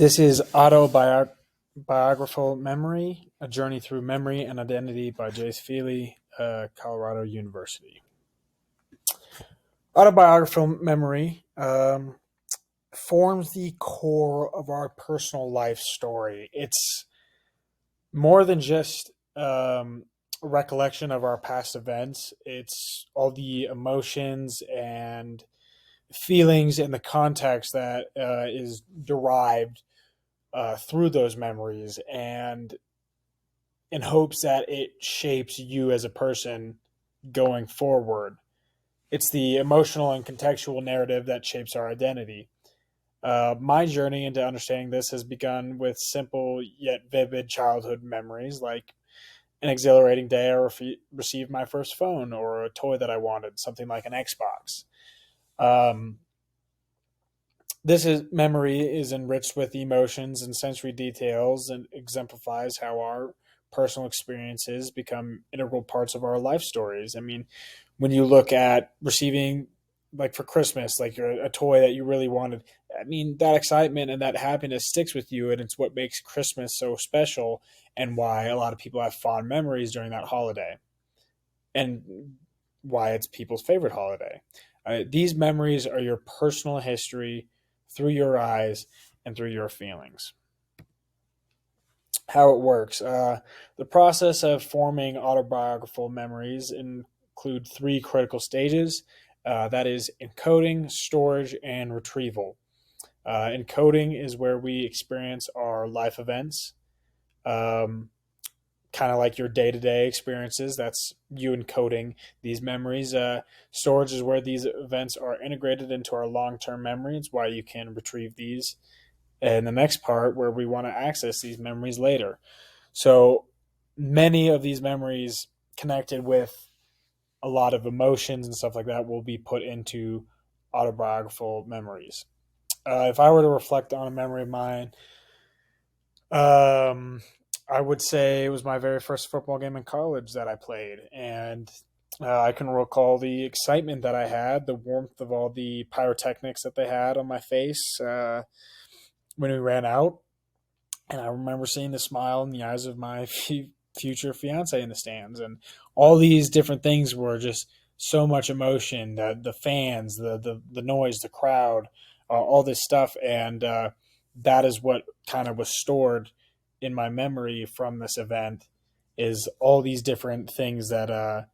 This is Autobiographical Memory, A Journey Through Memory and Identity by Jace Feely, Colorado University. Autobiographical memory forms the core of our personal life story. It's more than just a recollection of our past events, it's all the emotions and feelings and the context that is derived through those memories, and in hopes that it shapes you as a person going forward. It's the emotional and contextual narrative that shapes our identity. My journey into understanding this has begun with simple yet vivid childhood memories, like an exhilarating day I received my first phone, or a toy that I wanted, something like an Xbox. Um, Memory is enriched with emotions and sensory details and exemplifies how our personal experiences become integral parts of our life stories. I mean, when you look at receiving, like for Christmas, like a toy that you really wanted, I mean, that excitement and that happiness sticks with you, and it's what makes Christmas so special, and why a lot of people have fond memories during that holiday, and why it's people's favorite holiday. These memories are your personal history through your eyes and through your feelings. How it works. The process of forming autobiographical memories include three critical stages. That is encoding, storage, and retrieval. Encoding is where we experience our life events, um, kind of like your day to day experiences. That's you encoding these memories. Storage is where these events are integrated into our long term memories, why you can retrieve these. And the next part, where we want to access these memories later. So many of these memories connected with a lot of emotions and stuff like that will be put into autobiographical memories. If I were to reflect on a memory of mine, um, I would say it was my very first football game in college that I played, and I can recall the excitement that I had, the warmth of all the pyrotechnics that they had on my face when we ran out, and I remember seeing the smile in the eyes of my future fiance in the stands, and all these different things were just so much emotion. The fans, the noise, the crowd, all this stuff, and that is what kind of was stored in my memory from this event. Is all these different things that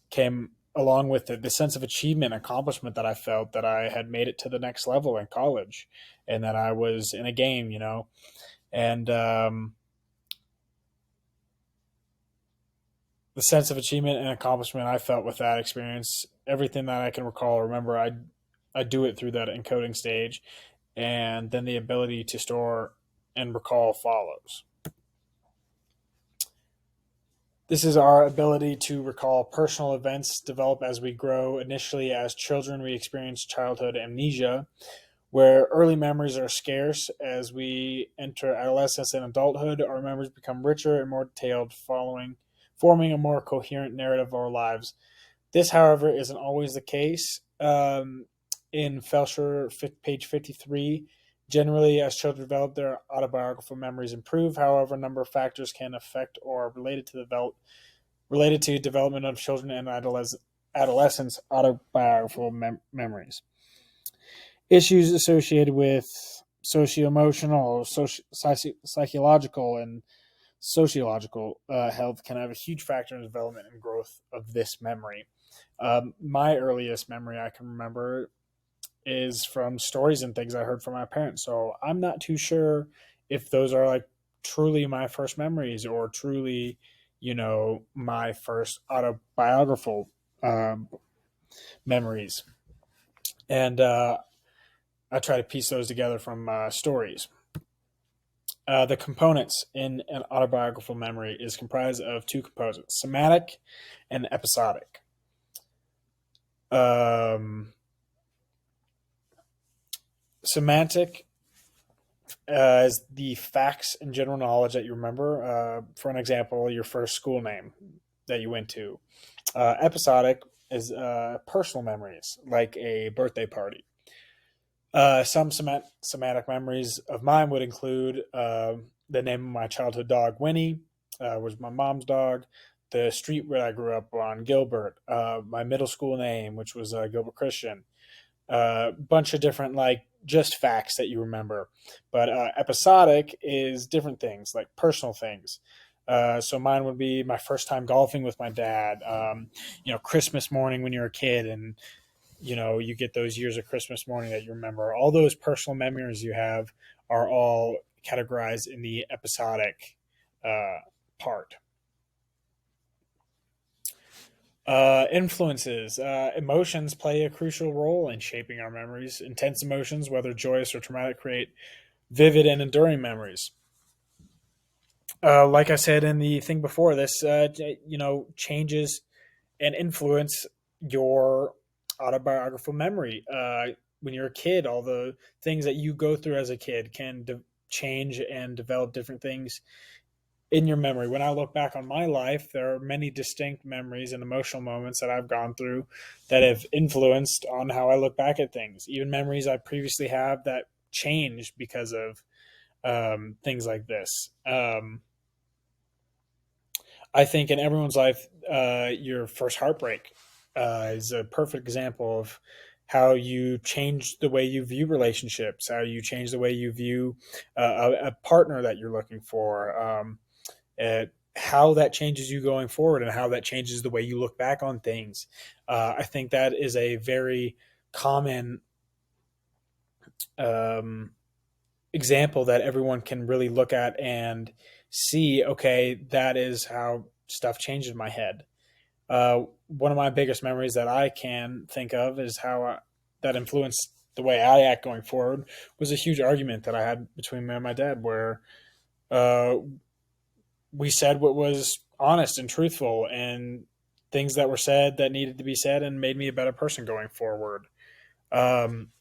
came along with it, the sense of achievement, accomplishment that I felt that I had made it to the next level in college, and that I was in a game, and the sense of achievement and accomplishment I felt with that experience, everything that I can recall, remember, I do it through that encoding stage, and then the ability to store and recall follows. This is our ability to recall personal events develop as we grow. Initially, as children, we experience childhood amnesia, where early memories are scarce. As we enter adolescence and adulthood, our memories become richer and more detailed, forming a more coherent narrative of our lives. This, however, isn't always the case. In Felsher, page 53, generally, as children develop, their autobiographical memories improve. However, a number of factors can affect or are related to development of children and adolescents' autobiographical memories. Issues associated with socio-emotional, psychological, and sociological health can have a huge factor in the development and growth of this memory. My earliest memory I can remember is from stories and things I heard from my parents. So I'm not too sure if those are like truly my first memories, or truly, my first autobiographical um, memories. And I try to piece those together from stories. The components in an autobiographical memory is comprised of two components: somatic and episodic. Um, Semantic is the facts and general knowledge that you remember. For an example, your first school name that you went to. Episodic is personal memories, like a birthday party. Some somatic memories of mine would include the name of my childhood dog, Winnie, was my mom's dog. The street where I grew up on, Gilbert. My middle school name, which was Gilbert Christian. A bunch of different, like, just facts that you remember. But episodic is different things, like personal things. So mine would be my first time golfing with my dad. Christmas morning when you're a kid, and you get those years of Christmas morning that you remember. All those personal memories you have are all categorized in the episodic part. Influences. Emotions play a crucial role in shaping our memories. Intense emotions, whether joyous or traumatic, create vivid and enduring memories. Like I said in the thing before this, changes and influence your autobiographical memory. When you're a kid, all the things that you go through as a kid can change and develop different things in your memory. When I look back on my life, there are many distinct memories and emotional moments that I've gone through that have influenced on how I look back at things. Even memories I previously have that changed because of things like this. I think in everyone's life, your first heartbreak is a perfect example of how you change the way you view relationships, how you change the way you view a partner that you're looking for, how that changes you going forward, and how that changes the way you look back on things. I think that is a very common um, example that everyone can really look at and see, okay, that is how stuff changed in my head. One of my biggest memories that I can think of is how that influenced the way I act going forward was a huge argument that I had between me and my dad, where uh, we said what was honest and truthful, and things that were said that needed to be said and made me a better person going forward. Um,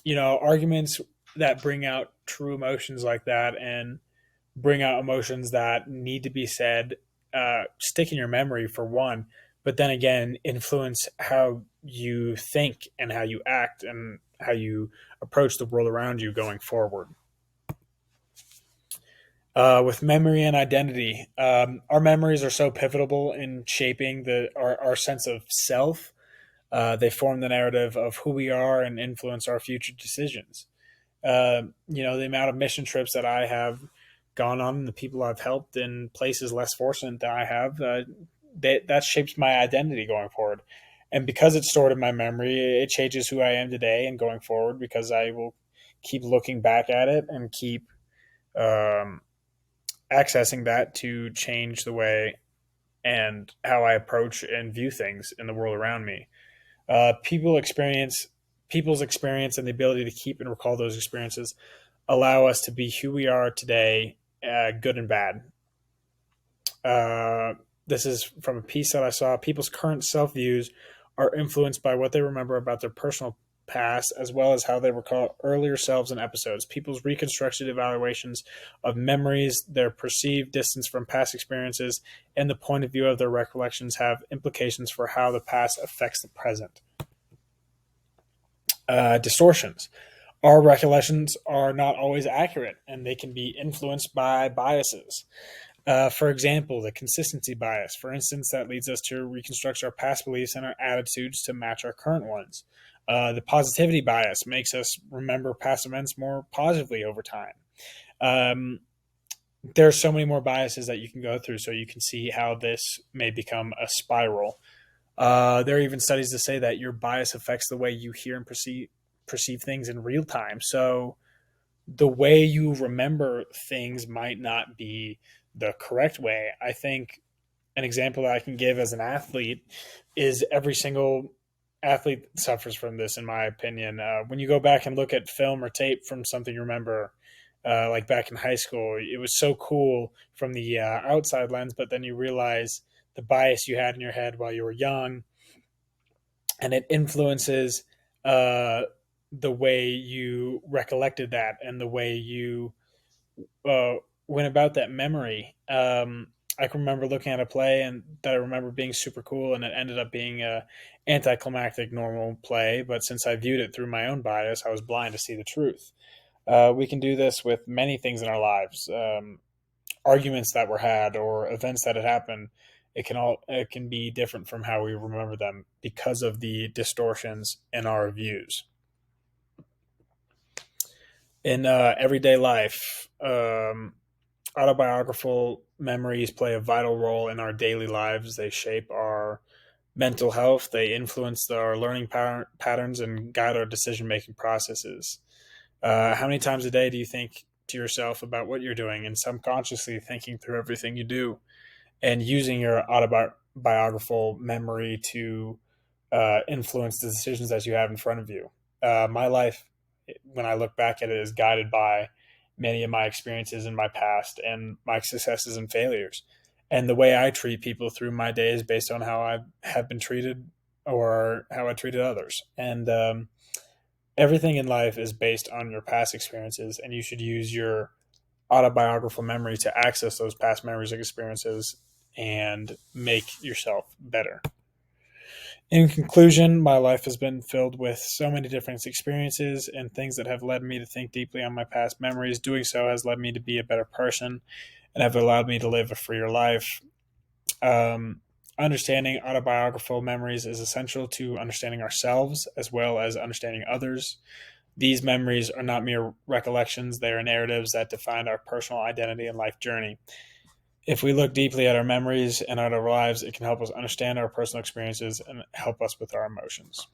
Arguments that bring out true emotions like that and bring out emotions that need to be said, stick in your memory for one, but then again, influence how you think and how you act and how you approach the world around you going forward. With memory and identity, our memories are so pivotal in shaping our sense of self. They form the narrative of who we are and influence our future decisions. The amount of mission trips that I have gone on, and the people I've helped in places less fortunate than I have, that shapes my identity going forward. And because it's stored in my memory, it changes who I am today and going forward, because I will keep looking back at it and keep um, accessing that to change the way and how I approach and view things in the world around me. Uh, people experience People's experience and the ability to keep and recall those experiences allow us to be who we are today, good and bad. Uh, this is from a piece that I saw. People's current self views are influenced by what they remember about their personal past, as well as how they recall earlier selves and episodes. People's reconstructed evaluations of memories, their perceived distance from past experiences, and the point of view of their recollections have implications for how the past affects the present. Distortions. Our recollections are not always accurate, and they can be influenced by biases. For example, the consistency bias, for instance, that leads us to reconstruct our past beliefs and our attitudes to match our current ones. The positivity bias makes us remember past events more positively over time. Um, there's so many more biases that you can go through, so you can see how this may become a spiral. There are even studies to say that your bias affects the way you hear and perceive things in real time. So the way you remember things might not be the correct way. I think an example that I can give as an athlete is every single athlete suffers from this, in my opinion. When you go back and look at film or tape from something you remember, like back in high school, it was so cool from the outside lens, but then you realize the bias you had in your head while you were young, and it influences uh, the way you recollected that and the way you uh, went about that memory. I can remember looking at a play and that I remember being super cool, and it ended up being a anticlimactic normal play. But since I viewed it through my own bias, I was blind to see the truth. We can do this with many things in our lives, arguments that were had or events that had happened. It can be different from how we remember them because of the distortions in our views. In everyday life, autobiographical memories play a vital role in our daily lives. They shape our mental health, they influence our learning patterns, and guide our decision making processes. How many times a day do you think to yourself about what you're doing and subconsciously thinking through everything you do and using your autobiographical memory to influence the decisions that you have in front of you? My life, when I look back at it, is guided by many of my experiences in my past and my successes and failures. And the way I treat people through my day is based on how I have been treated or how I treated others. And everything in life is based on your past experiences, and you should use your autobiographical memory to access those past memories and experiences and make yourself better. In conclusion, my life has been filled with so many different experiences and things that have led me to think deeply on my past memories. Doing so has led me to be a better person and have allowed me to live a freer life. Um, Understanding autobiographical memories is essential to understanding ourselves as well as understanding others. These memories are not mere recollections, they are narratives that define our personal identity and life journey. If we look deeply at our memories and at our lives, it can help us understand our personal experiences and help us with our emotions.